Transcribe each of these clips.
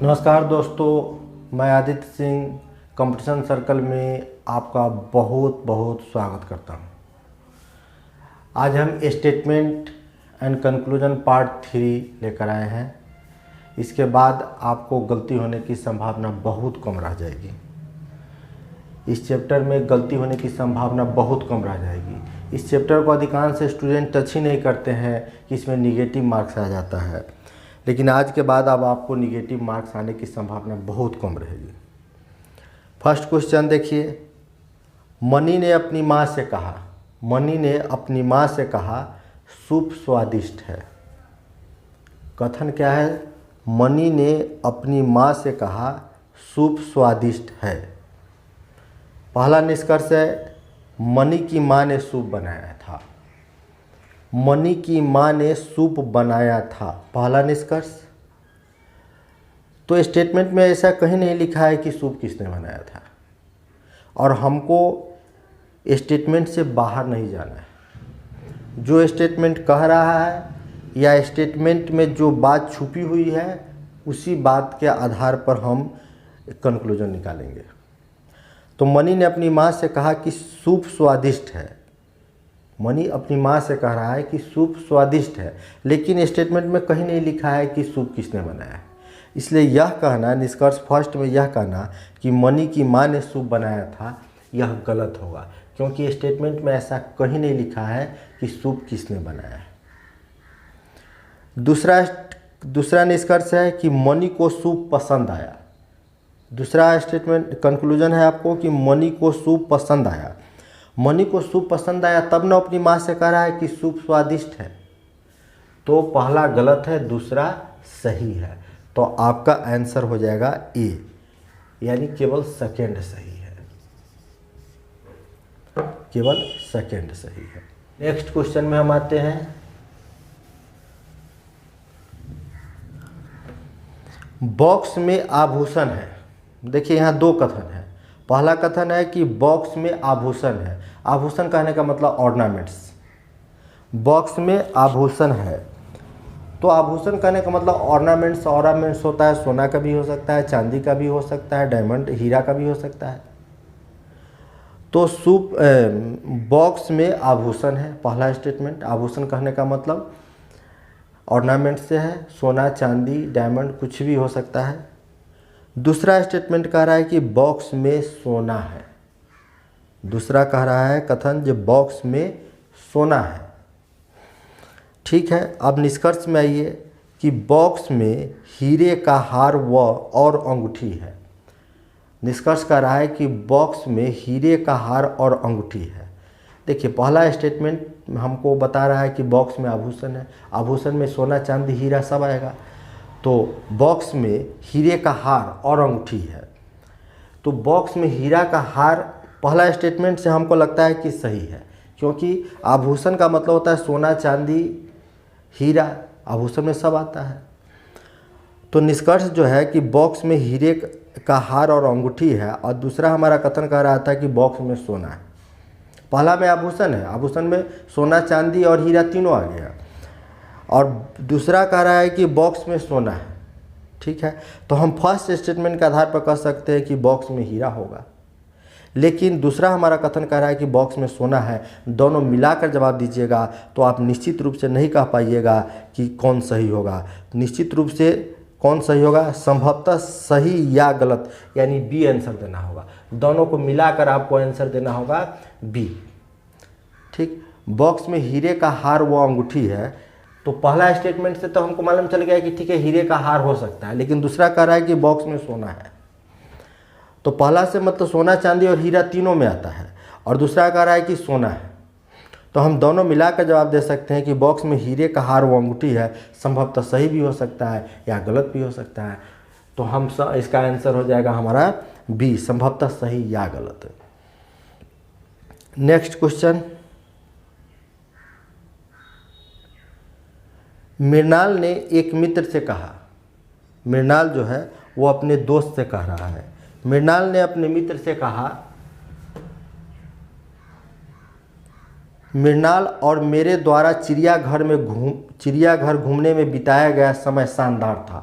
नमस्कार दोस्तों, मैं आदित्य सिंह कंपटीशन सर्कल में आपका बहुत बहुत स्वागत करता हूं। आज हम स्टेटमेंट एंड कंक्लूजन पार्ट 3 लेकर आए हैं। इसके बाद आपको गलती होने की संभावना बहुत कम रह जाएगी। इस चैप्टर में गलती होने की संभावना बहुत कम रह जाएगी। इस चैप्टर को अधिकांश स्टूडेंट टच ही नहीं करते हैं कि इसमें निगेटिव मार्क्स आ जाता है, लेकिन आज के बाद अब आपको निगेटिव मार्क्स आने की संभावना बहुत कम रहेगी। फर्स्ट क्वेश्चन देखिए। मनी ने अपनी माँ से कहा सूप स्वादिष्ट है। कथन क्या है? मनी ने अपनी माँ से कहा सूप स्वादिष्ट है। पहला निष्कर्ष है, मनी की माँ ने सूप बनाया था। मनी की माँ ने सूप बनाया था, पहला निष्कर्ष। तो स्टेटमेंट में ऐसा कहीं नहीं लिखा है कि सूप किसने बनाया था, और हमको स्टेटमेंट से बाहर नहीं जाना है। जो स्टेटमेंट कह रहा है या स्टेटमेंट में जो बात छुपी हुई है उसी बात के आधार पर हम कंक्लूजन निकालेंगे। तो मनी ने अपनी माँ से कहा कि सूप स्वादिष्ट है। मनी अपनी माँ से कह रहा है कि सूप स्वादिष्ट है, लेकिन स्टेटमेंट में कहीं नहीं लिखा है कि सूप किसने बनाया है। इसलिए यह कहना, निष्कर्ष फर्स्ट में यह कहना कि मनी की माँ ने सूप बनाया था, यह गलत होगा, क्योंकि स्टेटमेंट में ऐसा कहीं नहीं लिखा है कि सूप किसने बनाया है। दूसरा निष्कर्ष है कि मनी को सूप पसंद आया। दूसरा स्टेटमेंट कंक्लूजन है आपको कि मनी को सूप पसंद आया। मनी को सूप पसंद आया तब न अपनी माँ से कह रहा है कि सूप स्वादिष्ट है। तो पहला गलत है, दूसरा सही है। तो आपका आंसर हो जाएगा ए, यानी केवल सेकंड सही है। केवल सेकंड सही है। नेक्स्ट क्वेश्चन में हम आते हैं। बॉक्स में आभूषण है। देखिए यहाँ दो कथन है। पहला कथन है कि बॉक्स में आभूषण है। आभूषण कहने का मतलब ऑर्नामेंट्स। बॉक्स में आभूषण है, तो आभूषण कहने का मतलब ऑर्नामेंट्स। ऑर्नामेंट्स होता है सोना का भी हो सकता है, चांदी का भी हो सकता है, डायमंड हीरा का भी हो सकता है। तो सूप बॉक्स में आभूषण है, पहला स्टेटमेंट। आभूषण कहने का मतलब ऑर्नामेंट से है, सोना चांदी डायमंड कुछ भी हो सकता है। दूसरा स्टेटमेंट कह रहा है कि बॉक्स में सोना है। दूसरा कह रहा है कथन जो बॉक्स में सोना है। ठीक है, अब निष्कर्ष में आइए कि बॉक्स में हीरे का हार और अंगूठी है। निष्कर्ष कह रहा है कि बॉक्स में हीरे का हार और अंगूठी है। देखिए पहला स्टेटमेंट हमको बता रहा है कि बॉक्स में आभूषण है। आभूषण में सोना चांदी हीरा सब आएगा। तो बॉक्स में हीरे का हार और अंगूठी है। तो बॉक्स में हीरा का हार पहला स्टेटमेंट से हमको लगता है कि सही है, क्योंकि आभूषण का मतलब होता है सोना चांदी हीरा, आभूषण में सब आता है। तो निष्कर्ष जो है कि बॉक्स में हीरे का हार और अंगूठी है, और दूसरा हमारा कथन कह रहा था कि बॉक्स में सोना है। पहला में आभूषण है, आभूषण में सोना चांदी और हीरा तीनों आ गया, और दूसरा कह रहा है कि बॉक्स में सोना है। ठीक है, तो हम फर्स्ट स्टेटमेंट के आधार पर कह सकते हैं कि बॉक्स में हीरा होगा, लेकिन दूसरा हमारा कथन कह रहा है कि बॉक्स में सोना है। दोनों मिलाकर जवाब दीजिएगा तो आप निश्चित रूप से नहीं कह पाइएगा कि कौन सही होगा। निश्चित रूप से कौन सही होगा? संभवतः सही या गलत, यानी बी आंसर देना होगा। दोनों को मिलाकर आपको आंसर देना होगा बी। ठीक, बॉक्स में हीरे का हार व अंगूठी है, तो पहला स्टेटमेंट से तो हमको मालूम चल गया कि ठीक है हीरे का हार हो सकता है, लेकिन दूसरा कह रहा है कि बॉक्स में सोना है। तो पहला से मतलब सोना चांदी और हीरा तीनों में आता है, और दूसरा कह रहा है कि सोना है। तो हम दोनों मिलाकर जवाब दे सकते हैं कि बॉक्स में हीरे का हार व अंगूठी है। संभवतः सही भी हो सकता है या गलत भी हो सकता है। तो हम इसका आंसर हो जाएगा हमारा बी, संभवतः सही या गलत। Next question. मृणाल ने एक मित्र से कहा। मृणाल जो है वो अपने दोस्त से कह रहा है। मृणाल ने अपने मित्र से कहा, मृणाल और मेरे द्वारा चिड़ियाघर घूमने में बिताया गया समय शानदार था।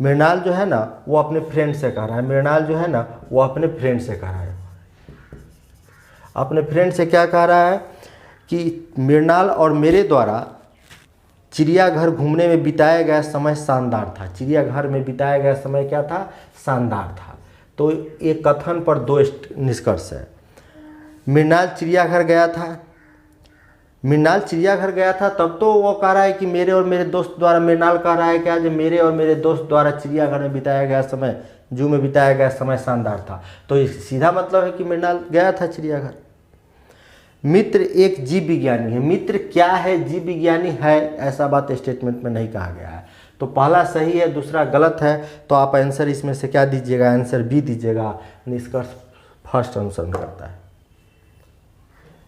मृणाल जो है ना वो अपने फ्रेंड से कह रहा है, मृणाल जो है ना वो अपने फ्रेंड से कह रहा है, अपने फ्रेंड से क्या कह रहा है कि मृणाल और मेरे द्वारा चिड़ियाघर घूमने में बिताया गया समय शानदार था। चिड़ियाघर में बिताया गया समय क्या था? शानदार था। तो एक कथन पर दो निष्कर्ष है। मृणाल चिड़ियाघर गया था, मृणाल चिड़ियाघर गया था, तब तो वो कह रहा है कि मेरे और मेरे दोस्त द्वारा, मृणाल कह रहा है क्या, जो मेरे और मेरे दोस्त द्वारा चिड़ियाघर में बिताया गया समय, जू में बिताया गया समय शानदार था। तो सीधा मतलब है कि मृणाल गया था चिड़ियाघर। मित्र एक जीव विज्ञानी है। मित्र क्या है? जीव विज्ञानी है, ऐसा बात स्टेटमेंट में नहीं कहा गया है। तो पहला सही है, दूसरा गलत है। तो आप आंसर इसमें से क्या दीजिएगा? आंसर बी दीजिएगा। निष्कर्ष फर्स्ट अनुसरण करता है।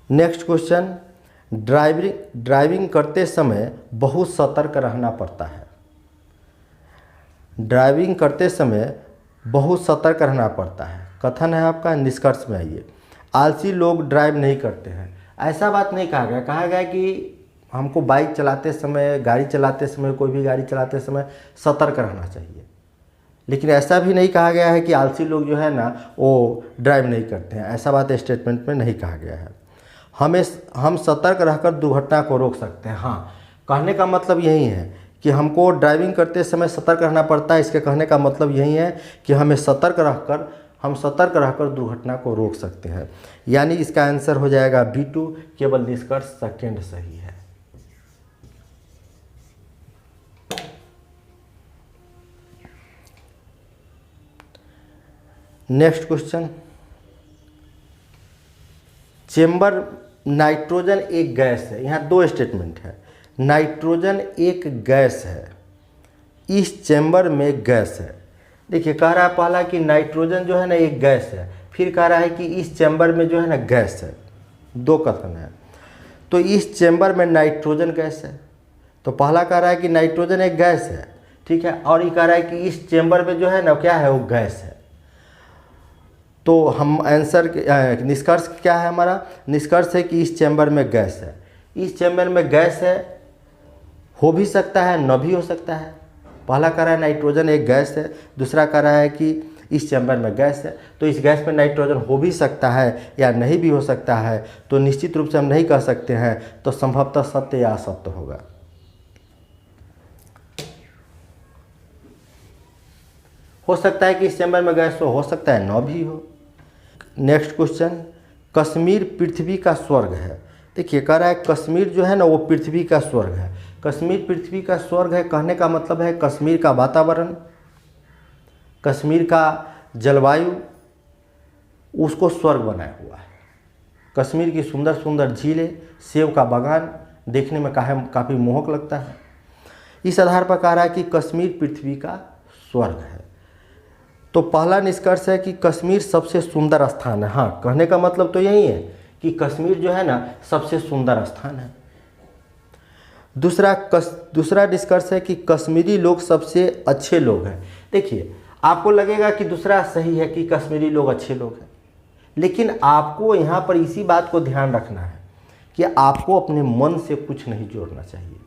नेक्स्ट क्वेश्चन, ड्राइविंग करते समय बहुत सतर्क रहना पड़ता है। ड्राइविंग करते समय बहुत सतर्क रहना पड़ता है, कथन है आपका। निष्कर्ष में आइए। आलसी लोग ड्राइव नहीं करते हैं, ऐसा बात नहीं कहा गया। कहा गया कि हमको बाइक चलाते समय, गाड़ी चलाते समय, कोई भी गाड़ी चलाते समय सतर्क रहना चाहिए। लेकिन ऐसा भी नहीं कहा गया है कि आलसी लोग जो है ना वो ड्राइव नहीं करते हैं, ऐसा बात स्टेटमेंट में नहीं कहा गया है। हम सतर्क रहकर दुर्घटना को रोक सकते हैं। हाँ, कहने का मतलब यही है कि हमको ड्राइविंग करते समय सतर्क रहना पड़ता है। इसके कहने का मतलब यही है कि हम सतर्क रहकर दुर्घटना को रोक सकते हैं। यानी इसका आंसर हो जाएगा B2। केवल निष्कर्ष सेकंड सही है। नेक्स्ट क्वेश्चन, चेंबर, नाइट्रोजन एक गैस है। यहाँ दो स्टेटमेंट है। नाइट्रोजन एक गैस है, इस चेंबर में गैस है। देखिए, कह रहा है पहला कि नाइट्रोजन जो है ना एक गैस है, फिर कह रहा है कि इस चेंबर में जो है ना गैस है। दो कथन है। तो इस चेंबर में नाइट्रोजन गैस है, तो पहला कह रहा है कि नाइट्रोजन एक गैस है, ठीक है, और ये कह रहा है कि इस चेंबर में जो है ना क्या है, वो गैस है। तो हम आंसर, निष्कर्ष क्या है हमारा? निष्कर्ष है कि इस चेंबर में गैस है। इस चेंबर में गैस है, हो भी सकता है, न भी हो सकता है। पहला कह रहा है नाइट्रोजन एक गैस है, दूसरा कह रहा है कि इस चेंबर में गैस है। तो इस गैस में नाइट्रोजन हो भी सकता है या नहीं भी हो सकता है। तो निश्चित रूप से हम नहीं कह सकते हैं, तो संभवतः सत्य या असत्य होगा। हो सकता है कि इस चेंबर में गैस हो सकता है न भी हो। नेक्स्ट क्वेश्चन, कश्मीर पृथ्वी का स्वर्ग है। देखिए, कह रहा है कश्मीर जो है ना वो पृथ्वी का स्वर्ग है। कश्मीर पृथ्वी का स्वर्ग है, कहने का मतलब है कश्मीर का वातावरण, कश्मीर का जलवायु उसको स्वर्ग बनाया हुआ है। कश्मीर की सुंदर सुंदर झीलें, सेब का बागान देखने में काफ़ी मोहक लगता है। इस आधार पर कह रहा है कि कश्मीर पृथ्वी का स्वर्ग है। तो पहला निष्कर्ष है कि कश्मीर सबसे सुंदर स्थान है। हाँ, कहने का मतलब तो यही है कि कश्मीर जो है ना सबसे सुंदर स्थान है। दूसरा निष्कर्ष है कि कश्मीरी लोग सबसे अच्छे लोग हैं। देखिए, आपको लगेगा कि दूसरा सही है कि कश्मीरी लोग अच्छे लोग हैं, लेकिन आपको यहाँ पर इसी बात को ध्यान रखना है कि आपको अपने मन से कुछ नहीं जोड़ना चाहिए।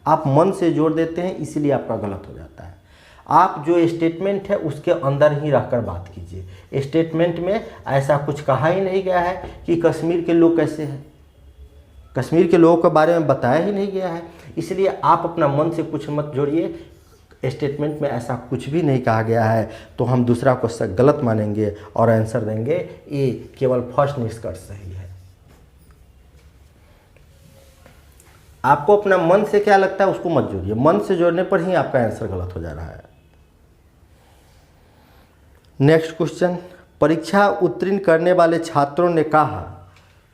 आप मन से जोड़ देते हैं, इसीलिए आपका गलत हो जाता है। आप जो स्टेटमेंट है उसके अंदर ही रहकर बात कीजिए। स्टेटमेंट में ऐसा कुछ कहा ही नहीं गया है कि कश्मीर के लोग कैसे हैं, कश्मीर के लोगों के बारे में बताया ही नहीं गया है। इसलिए आप अपना मन से कुछ मत जोड़िए। स्टेटमेंट में ऐसा कुछ भी नहीं कहा गया है, तो हम दूसरा क्वेश्चन गलत मानेंगे और आंसर देंगे ए। केवल फर्स्ट निष्कर्ष सही है। आपको अपना मन से क्या लगता है उसको मत जोड़िए, मन से जोड़ने पर ही आपका आंसर गलत हो जा रहा है। नेक्स्ट क्वेश्चन, परीक्षा उत्तीर्ण करने वाले छात्रों ने कहा,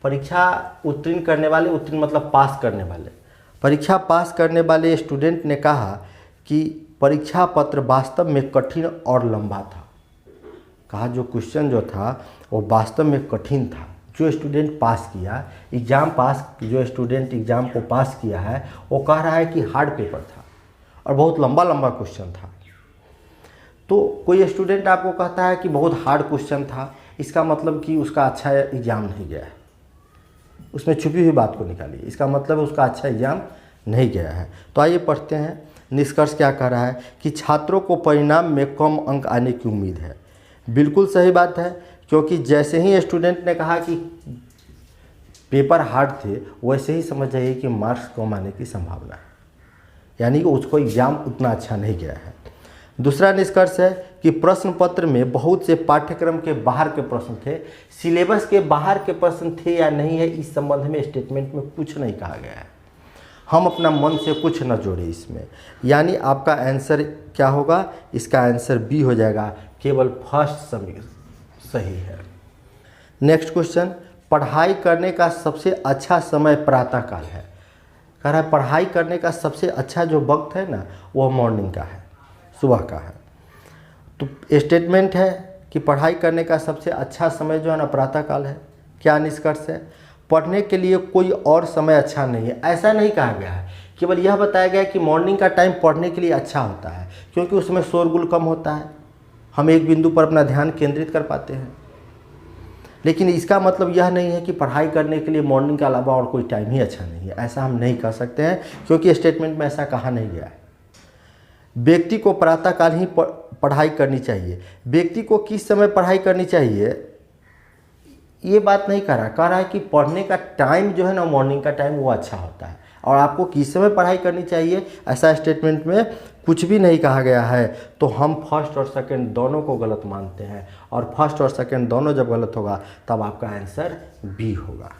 परीक्षा उत्तीर्ण करने वाले, उत्तीर्ण मतलब पास करने वाले, परीक्षा पास करने वाले स्टूडेंट ने कहा कि परीक्षा पत्र वास्तव में कठिन और लंबा था। कहा जो क्वेश्चन जो था वो वास्तव में कठिन था। जो स्टूडेंट पास किया जो स्टूडेंट एग्ज़ाम को पास किया है वो कह रहा है कि हार्ड पेपर था और बहुत लंबा लंबा क्वेश्चन था। तो कोई स्टूडेंट आपको कहता है कि बहुत हार्ड क्वेश्चन था, इसका मतलब कि उसका अच्छा एग्ज़ाम नहीं गया है। उसमें छुपी हुई बात को निकालिए, इसका मतलब उसका अच्छा एग्ज़ाम नहीं गया है। तो आइए पढ़ते हैं। निष्कर्ष क्या कह रहा है कि छात्रों को परिणाम में कम अंक आने की उम्मीद है। बिल्कुल सही बात है, क्योंकि जैसे ही स्टूडेंट ने कहा कि पेपर हार्ड थे, वैसे ही समझ जाइए कि मार्क्स कम आने की संभावना है, यानी कि उसको एग्ज़ाम उतना अच्छा नहीं गया है। दूसरा निष्कर्ष है कि प्रश्न पत्र में बहुत से पाठ्यक्रम के बाहर के प्रश्न थे। सिलेबस के बाहर के प्रश्न थे या नहीं है, इस संबंध में स्टेटमेंट में कुछ नहीं कहा गया है। हम अपना मन से कुछ न जोड़े इसमें, यानी आपका आंसर क्या होगा, इसका आंसर बी हो जाएगा, केवल फर्स्ट सही है। नेक्स्ट क्वेश्चन, पढ़ाई करने का सबसे अच्छा समय प्रातःकाल है। कह रहा है पढ़ाई करने का सबसे अच्छा जो वक्त है ना, वह मॉर्निंग का है, सुबह का है। तो स्टेटमेंट है कि पढ़ाई करने का सबसे अच्छा समय जो है ना प्रातःकाल है। क्या निष्कर्ष है, पढ़ने के लिए कोई और समय अच्छा नहीं है, ऐसा नहीं कहा गया है। केवल यह बताया गया है कि मॉर्निंग का टाइम पढ़ने के लिए अच्छा होता है, क्योंकि उसमें शोरगुल कम होता है, हम एक बिंदु पर अपना ध्यान केंद्रित कर पाते हैं। लेकिन इसका मतलब यह नहीं है कि पढ़ाई करने के लिए मॉर्निंग के अलावा और कोई टाइम ही अच्छा नहीं है, ऐसा हम नहीं कह सकते हैं, क्योंकि स्टेटमेंट में ऐसा कहा नहीं गया है। व्यक्ति को प्रातःकाल ही पढ़ाई करनी चाहिए। व्यक्ति को किस समय पढ़ाई करनी चाहिए, ये बात नहीं कह रहा है कि पढ़ने का टाइम जो है ना, मॉर्निंग का टाइम वो अच्छा होता है, और आपको किस समय पढ़ाई करनी चाहिए ऐसा स्टेटमेंट में कुछ भी नहीं कहा गया है। तो हम फर्स्ट और सेकंड दोनों को गलत मानते हैं, और फर्स्ट और सेकंड दोनों जब गलत होगा तब आपका आंसर बी होगा।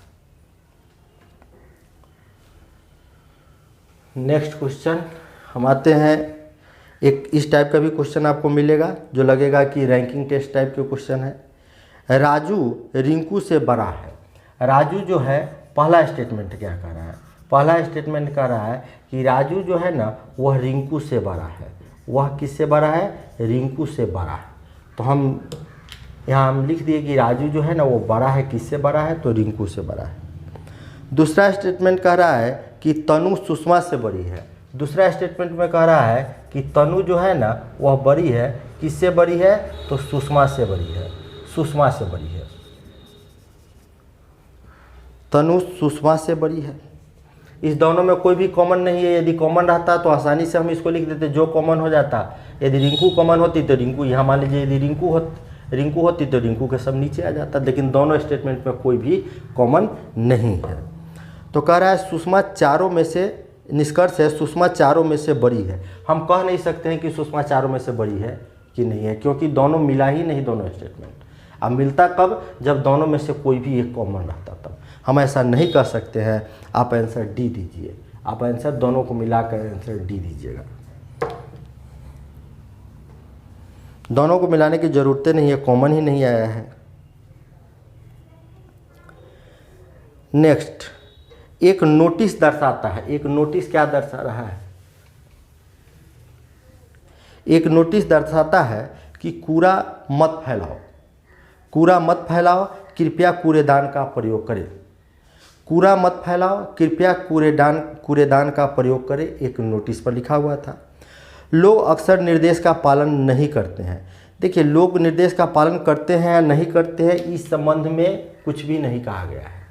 नेक्स्ट क्वेश्चन हम आते हैं, एक इस टाइप का भी क्वेश्चन आपको मिलेगा जो लगेगा कि रैंकिंग टेस्ट टाइप के क्वेश्चन है। राजू रिंकू से बड़ा है। राजू जो है, पहला स्टेटमेंट क्या कह रहा है, पहला स्टेटमेंट कह रहा है कि राजू जो है ना वह रिंकू से बड़ा है। वह किससे बड़ा है, रिंकू से बड़ा है। तो हम यहाँ हम लिख दिए कि राजू जो है ना वो बड़ा है, किससे बड़ा है, तो रिंकू से बड़ा है। दूसरा स्टेटमेंट कह रहा है कि तनु सुषमा से बड़ी है। दूसरा स्टेटमेंट में कह रहा है कि तनु जो है ना वह बड़ी है, किससे बड़ी है, तो सुषमा से बड़ी है, सुषमा से बड़ी है। तनु सुषमा से बड़ी है। इस दोनों में कोई भी कॉमन नहीं है। यदि कॉमन रहता तो आसानी से हम इसको लिख देते, जो कॉमन हो जाता। यदि रिंकू कॉमन होती तो रिंकू, यहाँ मान लीजिए यदि रिंकू होती तो रिंकू के सब नीचे आ जाता, लेकिन दोनों स्टेटमेंट में कोई भी कॉमन नहीं है। तो कह रहा है सुषमा चारों में से, निष्कर्ष है सुषमा चारों में से बड़ी है। हम कह नहीं सकते हैं कि सुषमा चारों में से बड़ी है कि नहीं है, क्योंकि दोनों मिला ही नहीं, दोनों स्टेटमेंट। अब मिलता कब, जब दोनों में से कोई भी एक कॉमन रहता तब। हम ऐसा नहीं कह सकते हैं। आप आंसर डी दीजिए, आप आंसर दोनों को मिलाकर आंसर डी दीजिएगा। दोनों को मिलाने की जरूरत नहीं है, कॉमन ही नहीं आया है। नेक्स्ट, एक नोटिस दर्शाता है। एक नोटिस क्या दर्शा रहा है, एक नोटिस दर्शाता है कि कूड़ा मत फैलाओ, कूड़ा मत फैलाओ, कृपया कूड़ेदान का प्रयोग करें। कूड़ा मत फैलाओ, कृपया कूड़ेदान का प्रयोग करें, एक नोटिस पर लिखा हुआ था। लोग अक्सर निर्देश का पालन नहीं करते हैं। देखिए, लोग निर्देश का पालन करते हैं या नहीं करते हैं, इस संबंध में कुछ भी नहीं कहा गया है।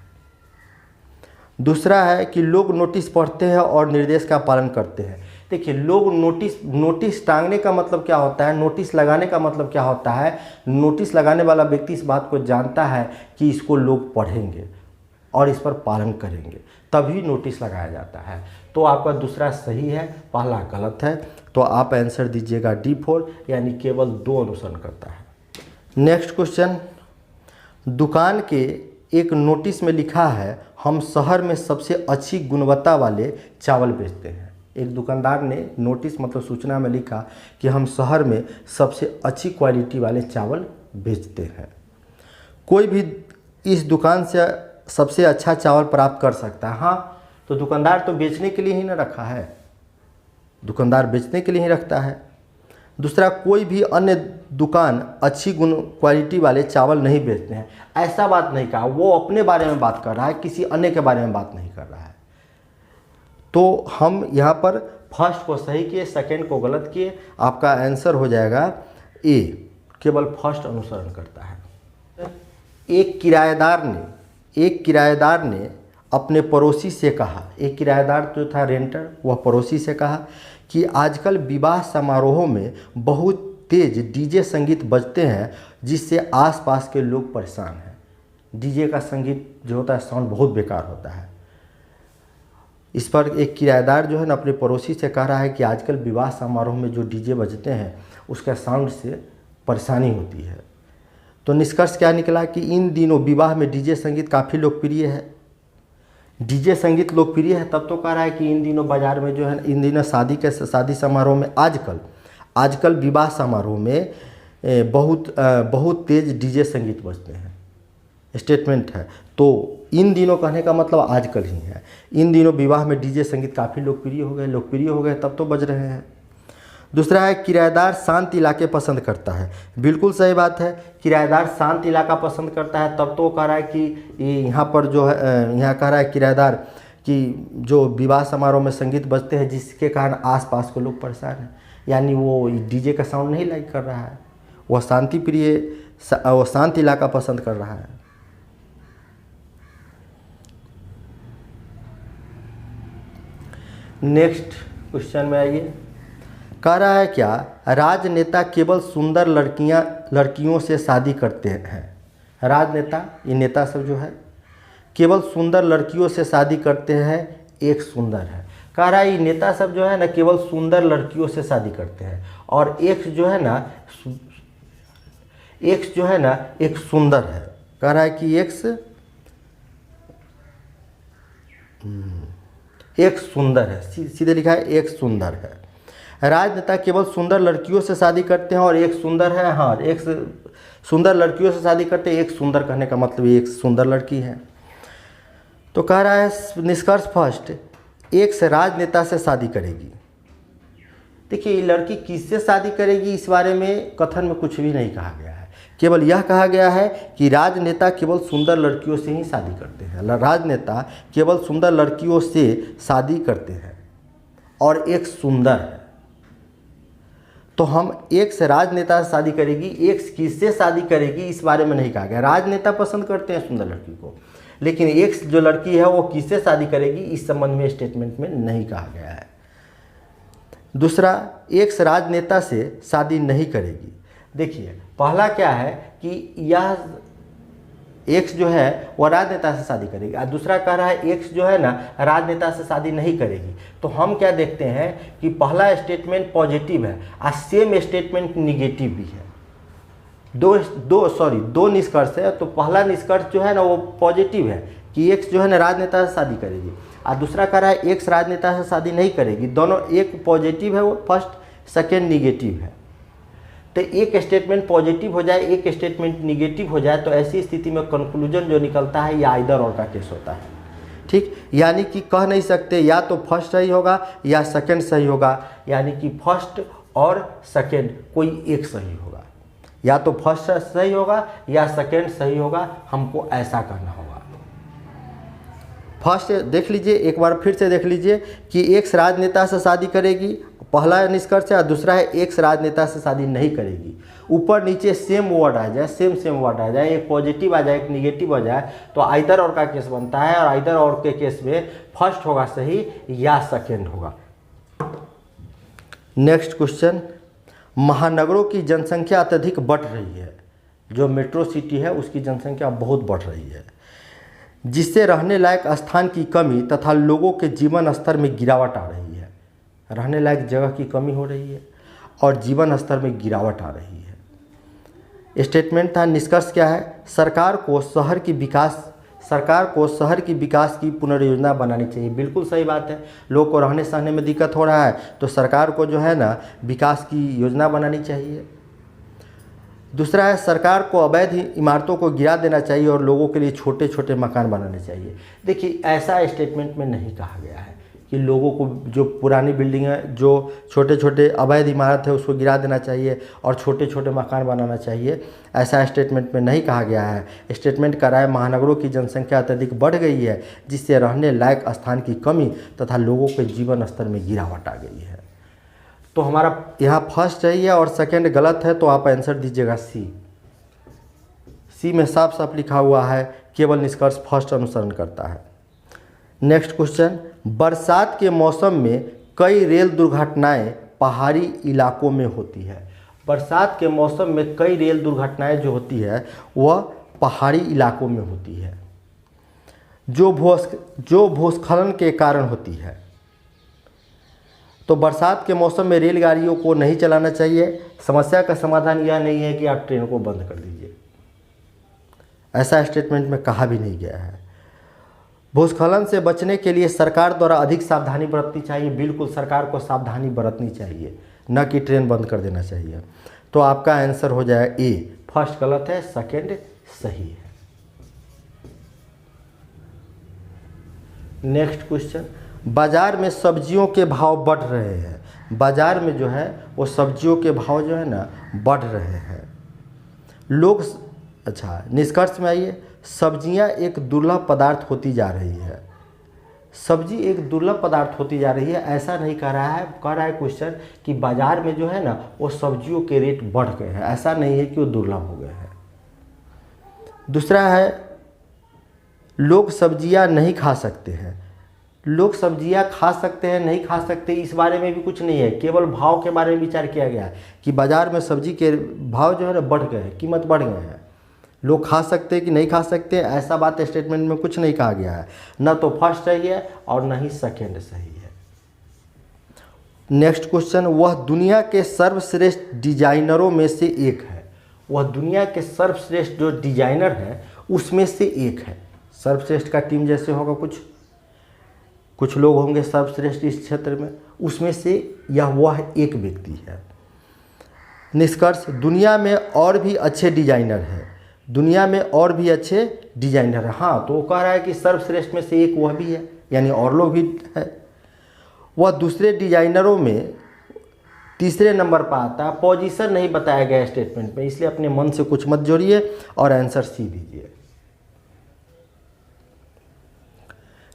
दूसरा है कि लोग नोटिस पढ़ते हैं और निर्देश का पालन करते हैं। देखिए, लोग नोटिस टांगने का मतलब क्या होता है, नोटिस लगाने का मतलब क्या होता है। नोटिस लगाने वाला व्यक्ति इस बात को जानता है कि इसको लोग पढ़ेंगे और इस पर पालन करेंगे, तभी नोटिस लगाया जाता है। तो आपका दूसरा सही है, पहला गलत है। तो आप आंसर दीजिएगा D4, यानी केवल 2 अनुसरण करता है। नेक्स्ट क्वेश्चन, दुकान के एक नोटिस में लिखा है हम शहर में सबसे अच्छी गुणवत्ता वाले चावल बेचते हैं। एक दुकानदार ने नोटिस मतलब सूचना में लिखा कि हम शहर में सबसे अच्छी क्वालिटी वाले चावल बेचते हैं। कोई भी इस दुकान से सबसे अच्छा चावल प्राप्त कर सकता है। हाँ, तो दुकानदार तो बेचने के लिए ही ना रखा है, दुकानदार बेचने के लिए ही रखता है। दूसरा, कोई भी अन्य दुकान अच्छी क्वालिटी वाले चावल नहीं बेचते हैं, ऐसा बात नहीं कहा। वो अपने बारे में बात कर रहा है, किसी अन्य के बारे में बात नहीं कर रहा है। तो हम यहाँ पर फर्स्ट को सही किए, सेकंड को गलत किए। आपका आंसर हो जाएगा ए, केवल फर्स्ट अनुसरण करता है। एक किराएदार ने अपने पड़ोसी से कहा, एक किराएदार जो था रेंटर, वह पड़ोसी से कहा कि आजकल विवाह समारोहों में बहुत तेज डीजे संगीत बजते हैं जिससे आसपास के लोग परेशान हैं। डीजे का संगीत जो होता है साउंड बहुत बेकार होता है। इस पर एक किराएदार जो है ना अपने पड़ोसी से कह रहा है कि आजकल विवाह समारोह में जो डीजे बजते हैं उसका साउंड से परेशानी होती है। तो निष्कर्ष क्या निकला कि इन दिनों विवाह में डीजे संगीत काफ़ी लोकप्रिय है। डीजे संगीत लोकप्रिय है तब तो कह रहा है कि इन दिनों बाज़ार में जो है, इन दिनों शादी समारोह में आजकल विवाह समारोह में बहुत तेज़ डीजे संगीत बजते हैं। स्टेटमेंट है, तो इन दिनों कहने का मतलब आजकल ही है। इन दिनों विवाह में डीजे संगीत काफ़ी लोकप्रिय हो गए तब तो बज रहे हैं। दूसरा है किराएदार शांत इलाके पसंद करता है। बिल्कुल सही बात है, किराएदार शांत इलाका पसंद करता है तब तो कह रहा है कि यहाँ पर जो है, यहाँ कह रहा है किराएदार कि जो विवाह समारोह में संगीत बजते हैं जिसके कारण आसपास के लोग परेशान हैं, यानी वो डीजे का साउंड नहीं लाइक कर रहा है, वह शांत इलाका पसंद कर रहा है। नेक्स्ट क्वेश्चन में आइए, कह रहा है क्या राजनेता केवल सुंदर लड़कियों से शादी करते हैं। राजनेता, ये नेता सब जो है केवल सुंदर लड़कियों से शादी करते हैं। एक सुंदर है, कह रहा है ये नेता सब जो है ना केवल सुंदर लड़कियों से शादी करते हैं, और एक जो है ना एक सुंदर है। कह रहा है कि एक सुंदर है, सीधे लिखा है एक सुंदर है। राजनेता केवल सुंदर लड़कियों से शादी करते हैं और एक सुंदर है। हाँ, एक सुंदर लड़कियों से शादी करते हैं, एक सुंदर कहने का मतलब एक सुंदर लड़की है। तो कह रहा है निष्कर्ष फर्स्ट, एक से राजनेता से शादी करेगी। देखिए ये लड़की किससे शादी करेगी इस बारे में कथन में कुछ भी नहीं कहा गया है, केवल यह कहा गया है कि राजनेता केवल सुंदर लड़कियों से ही शादी करते हैं। राजनेता केवल सुंदर लड़कियों से शादी करते हैं और एक सुंदर है। तो हम एक से राजनेता से शादी करेगी, एक किससे शादी करेगी इस बारे में नहीं कहा गया। राजनेता पसंद करते हैं सुंदर लड़की को, लेकिन एक जो लड़की है वो किससे शादी करेगी इस संबंध में स्टेटमेंट में नहीं कहा गया है। दूसरा, एक से राजनेता से शादी नहीं करेगी। देखिए पहला क्या है कि यह एक्स जो है वह राजनेता से शादी करेगी, और दूसरा कह रहा है एक्स जो है ना राजनेता से शादी नहीं करेगी। तो हम क्या देखते हैं कि पहला स्टेटमेंट पॉजिटिव है और सेम स्टेटमेंट निगेटिव भी है। दो निष्कर्ष है। तो पहला निष्कर्ष जो है ना वो पॉजिटिव है कि एक्स जो है ना राजनेता से शादी करेगी, और दूसरा कह रहा है एक्स राजनेता से शादी नहीं करेगी। दोनों एक पॉजिटिव है, वो फर्स्ट, सेकेंड निगेटिव है। तो एक स्टेटमेंट पॉजिटिव हो जाए, एक स्टेटमेंट निगेटिव हो जाए, तो ऐसी स्थिति में कंक्लूजन जो निकलता है या आइदर और का केस होता है। ठीक, यानी कि कह नहीं सकते या तो फर्स्ट सही होगा या सेकंड सही होगा, यानी कि फर्स्ट और सेकंड कोई एक सही होगा, या तो फर्स्ट सही होगा या सेकंड सही होगा, हमको ऐसा करना होगा। फर्स्ट देख लीजिए, एक बार फिर से देख लीजिए कि एक्स राजनेता से शादी करेगी, पहला निष्कर्ष है, और दूसरा है एक्स राजनेता से शादी नहीं करेगी। ऊपर नीचे सेम वर्ड आ जाए, सेम वर्ड आ जाए, एक पॉजिटिव आ जाए एक निगेटिव आ जाए, तो आइदर और का केस बनता है, और आइदर और के केस में फर्स्ट होगा सही या सेकेंड होगा। नेक्स्ट क्वेश्चन, महानगरों की जनसंख्या अत्यधिक बढ़ रही है। जो मेट्रो सिटी है उसकी जनसंख्या बहुत बढ़ रही है, जिससे रहने लायक स्थान की कमी तथा लोगों के जीवन स्तर में गिरावट आ रही है। रहने लायक जगह की कमी हो रही है और जीवन स्तर में गिरावट आ रही है। स्टेटमेंट था, निष्कर्ष क्या है, सरकार को शहर की विकास की पुनर्योजना बनानी चाहिए। बिल्कुल सही बात है, लोगों को रहने सहने में दिक्कत हो रहा है, तो सरकार को जो है ना विकास की योजना बनानी चाहिए। दूसरा है, सरकार को अवैध इमारतों को गिरा देना चाहिए और लोगों के लिए छोटे छोटे मकान बनाने चाहिए। देखिए ऐसा स्टेटमेंट में नहीं कहा गया है कि लोगों को जो पुरानी बिल्डिंग है, जो छोटे छोटे अवैध इमारत है उसको गिरा देना चाहिए और छोटे छोटे मकान बनाना चाहिए, ऐसा स्टेटमेंट में नहीं कहा गया है। स्टेटमेंट कर रहा है महानगरों की जनसंख्या अत्यधिक बढ़ गई है, जिससे रहने लायक स्थान की कमी तथा लोगों के जीवन स्तर में गिरावट आ गई है। तो हमारा यहाँ फर्स्ट सही है और सेकेंड गलत है, तो आप आंसर दीजिएगा सी में साफ साफ लिखा हुआ है केवल निष्कर्ष फर्स्ट अनुसरण करता है। नेक्स्ट क्वेश्चन, बरसात के मौसम में कई रेल दुर्घटनाएं पहाड़ी इलाकों में होती है। बरसात के मौसम में कई रेल दुर्घटनाएं जो होती है वह पहाड़ी इलाकों में होती है, जो भूस्खलन के कारण होती है। तो बरसात के मौसम में रेलगाड़ियों को नहीं चलाना चाहिए। समस्या का समाधान यह नहीं है कि आप ट्रेन को बंद कर दीजिए, ऐसा स्टेटमेंट में कहा भी नहीं गया है। भूस्खलन से बचने के लिए सरकार द्वारा अधिक सावधानी बरतनी चाहिए। बिल्कुल सरकार को सावधानी बरतनी चाहिए, न कि ट्रेन बंद कर देना चाहिए। तो आपका आंसर हो जाएगा ए। फर्स्ट गलत है, सेकंड सही है। नेक्स्ट क्वेश्चन, बाजार में सब्जियों के भाव बढ़ रहे हैं। बाजार में जो है वो सब्जियों के भाव जो है ना बढ़ रहे हैं। लोग निष्कर्ष में आइए, सब्जियां एक दुर्लभ पदार्थ होती जा रही है। सब्जी एक दुर्लभ पदार्थ होती जा रही है, ऐसा नहीं कह रहा है क्वेश्चन कि बाजार में जो है ना वो सब्जियों के रेट बढ़ गए हैं, ऐसा नहीं है कि वो दुर्लभ हो गए हैं। दूसरा है, लोग सब्जियां नहीं खा सकते हैं। लोग सब्जियां खा सकते हैं नहीं खा सकते, इस बारे में भी कुछ नहीं है, केवल भाव के बारे में विचार किया गया है कि बाजार में सब्जी के भाव जो है ना बढ़ गए हैं, कीमत बढ़ गए हैं। लोग खा सकते हैं कि नहीं खा सकते, ऐसा बात स्टेटमेंट में कुछ नहीं कहा गया है। न तो फर्स्ट सही है और न ही सेकेंड सही है। नेक्स्ट क्वेश्चन, वह दुनिया के सर्वश्रेष्ठ डिजाइनरों में से एक है। वह दुनिया के सर्वश्रेष्ठ जो डिजाइनर हैं उसमें से एक है। सर्वश्रेष्ठ का टीम जैसे होगा, कुछ लोग होंगे सर्वश्रेष्ठ इस क्षेत्र में, उसमें से वह एक व्यक्ति है। निष्कर्ष, दुनिया में और भी अच्छे डिजाइनर हैं। दुनिया में और भी अच्छे डिजाइनर है। हाँ, तो वो कह रहा है कि सर्वश्रेष्ठ में से एक वह भी है, यानी और लोग भी है। वह दूसरे डिजाइनरों में तीसरे नंबर पर आता है। पोजीशन नहीं बताया गया स्टेटमेंट में, इसलिए अपने मन से कुछ मत जोड़िए और आंसर सी दीजिए।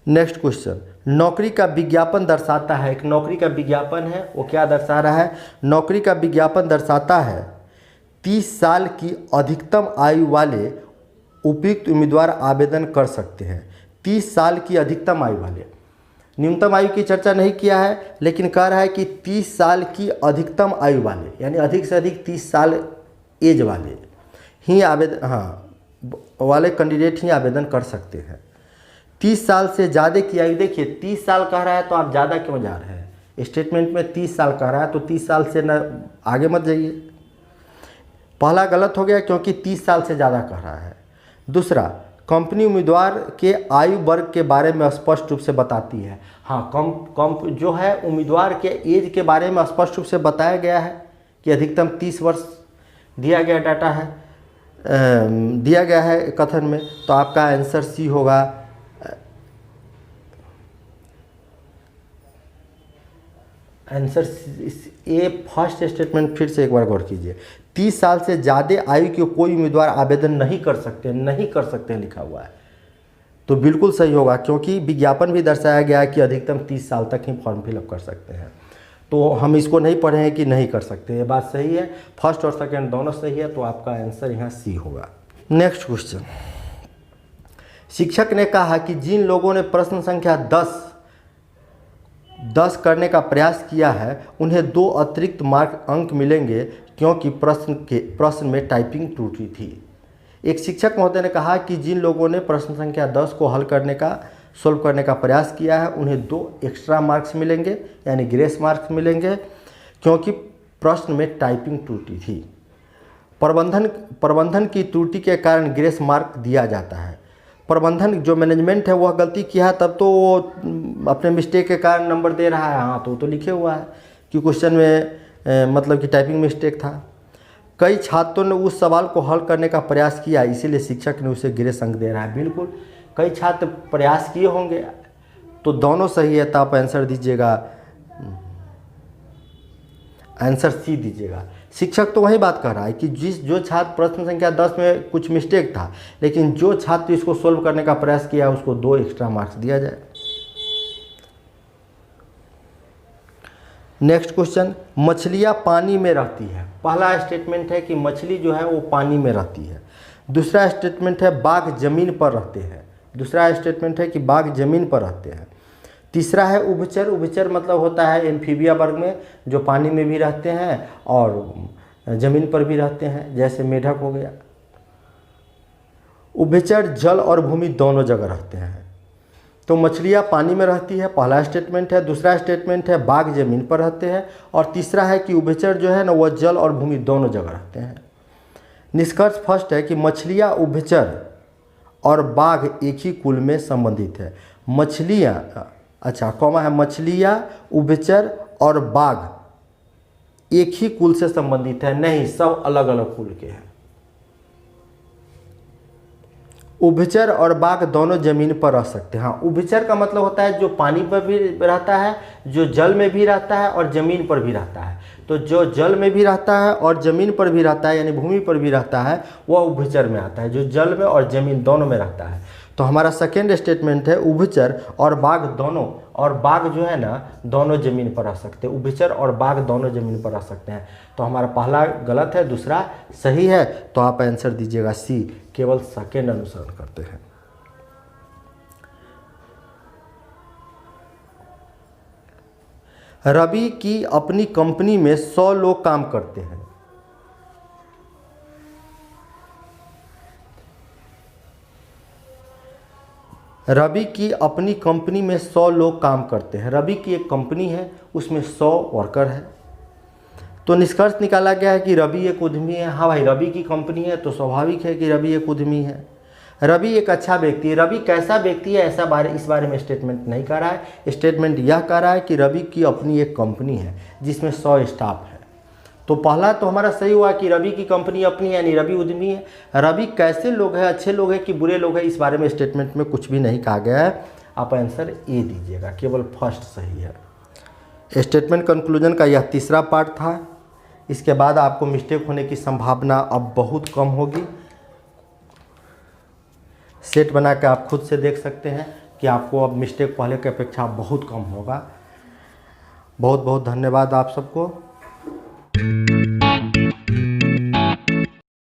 नेक्स्ट क्वेश्चन, नौकरी का विज्ञापन दर्शाता है। एक नौकरी का विज्ञापन है, वो क्या दर्शा रहा है? नौकरी का विज्ञापन दर्शाता है 30 साल की अधिकतम आयु वाले उपयुक्त उम्मीदवार आवेदन कर सकते हैं। 30 साल की अधिकतम आयु वाले, न्यूनतम आयु की चर्चा नहीं किया है, लेकिन कह रहा है कि 30 साल की अधिकतम आयु वाले, यानी अधिक से अधिक 30 साल एज वाले ही वाले कैंडिडेट ही आवेदन कर सकते हैं। 30 साल से ज़्यादा की आयु, देखिए 30 साल कह रहा है तो आप ज़्यादा क्यों जा रहे हैं? स्टेटमेंट में 30 साल कह रहा है तो 30 साल से न आगे मत जाइए। पहला गलत हो गया क्योंकि 30 साल से ज़्यादा कह रहा है। दूसरा, कंपनी उम्मीदवार के आयु वर्ग के बारे में स्पष्ट रूप से बताती है। हाँ, कम जो है उम्मीदवार के एज के बारे में स्पष्ट रूप से बताया गया है कि अधिकतम 30 वर्ष दिया गया डाटा है, दिया गया है कथन में। तो आपका आंसर सी होगा। आंसर ए फर्स्ट स्टेटमेंट फिर से एक बार गौर कीजिए। 30 साल से ज़्यादा आयु के कोई उम्मीदवार आवेदन नहीं कर सकते लिखा हुआ है, तो बिल्कुल सही होगा, क्योंकि विज्ञापन भी दर्शाया गया है कि अधिकतम 30 साल तक ही फॉर्म फिलअप कर सकते हैं। तो हम इसको नहीं पढ़े हैं कि नहीं कर सकते, ये बात सही है। फर्स्ट और सेकेंड दोनों सही है, तो आपका आंसर यहाँ सी होगा। नेक्स्ट क्वेश्चन, शिक्षक ने कहा कि जिन लोगों ने प्रश्न संख्या 10 करने का प्रयास किया है उन्हें 2 अतिरिक्त अंक मिलेंगे, क्योंकि प्रश्न में टाइपिंग त्रुटि थी। एक शिक्षक महोदय ने कहा कि जिन लोगों ने प्रश्न संख्या 10 को सोल्व करने का प्रयास किया है उन्हें 2 एक्स्ट्रा मार्क्स मिलेंगे, यानी ग्रेस मार्क्स मिलेंगे, क्योंकि प्रश्न में टाइपिंग त्रुटि थी। प्रबंधन की त्रुटि के कारण ग्रेस मार्क दिया जाता है। प्रबंधन जो मैनेजमेंट है वह गलती किया है, तब तो वो अपने मिस्टेक के कारण नंबर दे रहा है। हाँ, तो लिखे हुआ है कि क्वेश्चन में मतलब कि टाइपिंग मिस्टेक था। कई छात्रों ने उस सवाल को हल करने का प्रयास किया, इसीलिए शिक्षक ने उसे ग्रेस अंक दे रहा है। बिल्कुल, कई छात्र प्रयास किए होंगे, तो दोनों सही है। तो आप आंसर दीजिएगा, आंसर सी दीजिएगा। शिक्षक तो वही बात कर रहा है कि जो छात्र प्रश्न संख्या 10 में कुछ मिस्टेक था, लेकिन जो छात्र इसको सोल्व करने का प्रयास किया उसको 2 एक्स्ट्रा मार्क्स दिया जाए। नेक्स्ट क्वेश्चन, मछलियाँ पानी में रहती है। पहला स्टेटमेंट है कि मछली जो है वो पानी में रहती है। दूसरा स्टेटमेंट है बाघ जमीन पर रहते हैं। दूसरा स्टेटमेंट है कि बाघ जमीन पर रहते हैं। तीसरा है उभचर। उभचर मतलब होता है एम्फीबिया वर्ग में, जो पानी में भी रहते हैं और ज़मीन पर भी रहते हैं, जैसे मेढक हो गया। उभयचर जल और भूमि दोनों जगह रहते हैं। तो मछलियाँ पानी में रहती है, पहला स्टेटमेंट है। दूसरा स्टेटमेंट है बाघ जमीन पर रहते हैं, और तीसरा है कि उभयचर जो है ना वह जल और भूमि दोनों जगह रहते हैं। निष्कर्ष फर्स्ट है कि मछलियाँ, उभयचर और बाघ एक ही कुल में संबंधित है। मछलियाँ, अच्छा कॉमा है, मछलियाँ, उभयचर और बाघ एक ही कुल से संबंधित है, नहीं सब अलग अलग कुल के हैं। उभयचर और बाघ दोनों जमीन पर रह सकते हैं। हाँ, उभयचर का मतलब होता है जो पानी पर भी रहता है, जो जल में भी रहता है और ज़मीन पर भी रहता है। तो जो जल में भी रहता है और ज़मीन पर भी रहता है, यानी भूमि पर भी रहता है, वह उभयचर में आता है, जो जल में और ज़मीन दोनों में रहता है। तो हमारा सेकेंड स्टेटमेंट है उभयचर और बाघ दोनों, और बाघ जो है ना दोनों ज़मीन पर रह सकते हैं। उभयचर और बाघ दोनों ज़मीन पर रह सकते हैं। तो हमारा पहला गलत है, दूसरा सही है। तो आप आंसर दीजिएगा सी, केवल सेकेंड अनुसरण करते हैं। रवि की अपनी कंपनी में 100 लोग काम करते हैं। रवि की अपनी कंपनी में 100 लोग काम करते हैं। रवि की एक कंपनी है, उसमें 100 वर्कर है। तो निष्कर्ष निकाला गया है कि रवि एक उद्यमी है। हाँ भाई, रवि की कंपनी है तो स्वाभाविक है कि रवि एक उद्यमी है। रवि एक अच्छा व्यक्ति है। रवि कैसा व्यक्ति है इस बारे में स्टेटमेंट नहीं कर रहा है। स्टेटमेंट यह कर रहा है कि रवि की अपनी एक कंपनी है जिसमें 100 स्टाफ है। तो पहला तो हमारा सही हुआ कि रवि की कंपनी अपनी है, यानी रवि उद्यमी है। रवि कैसे लोग हैं, अच्छे लोग हैं कि बुरे लोग हैं, इस बारे में स्टेटमेंट में कुछ भी नहीं कहा गया है। आप आंसर ए दीजिएगा, केवल फर्स्ट सही है। स्टेटमेंट कंक्लूजन का यह तीसरा पार्ट था। इसके बाद आपको मिस्टेक होने की संभावना अब बहुत कम होगी। सेट बना के आप खुद से देख सकते हैं कि आपको अब मिस्टेक पहले की अपेक्षा बहुत कम होगा। बहुत बहुत धन्यवाद आप सबको।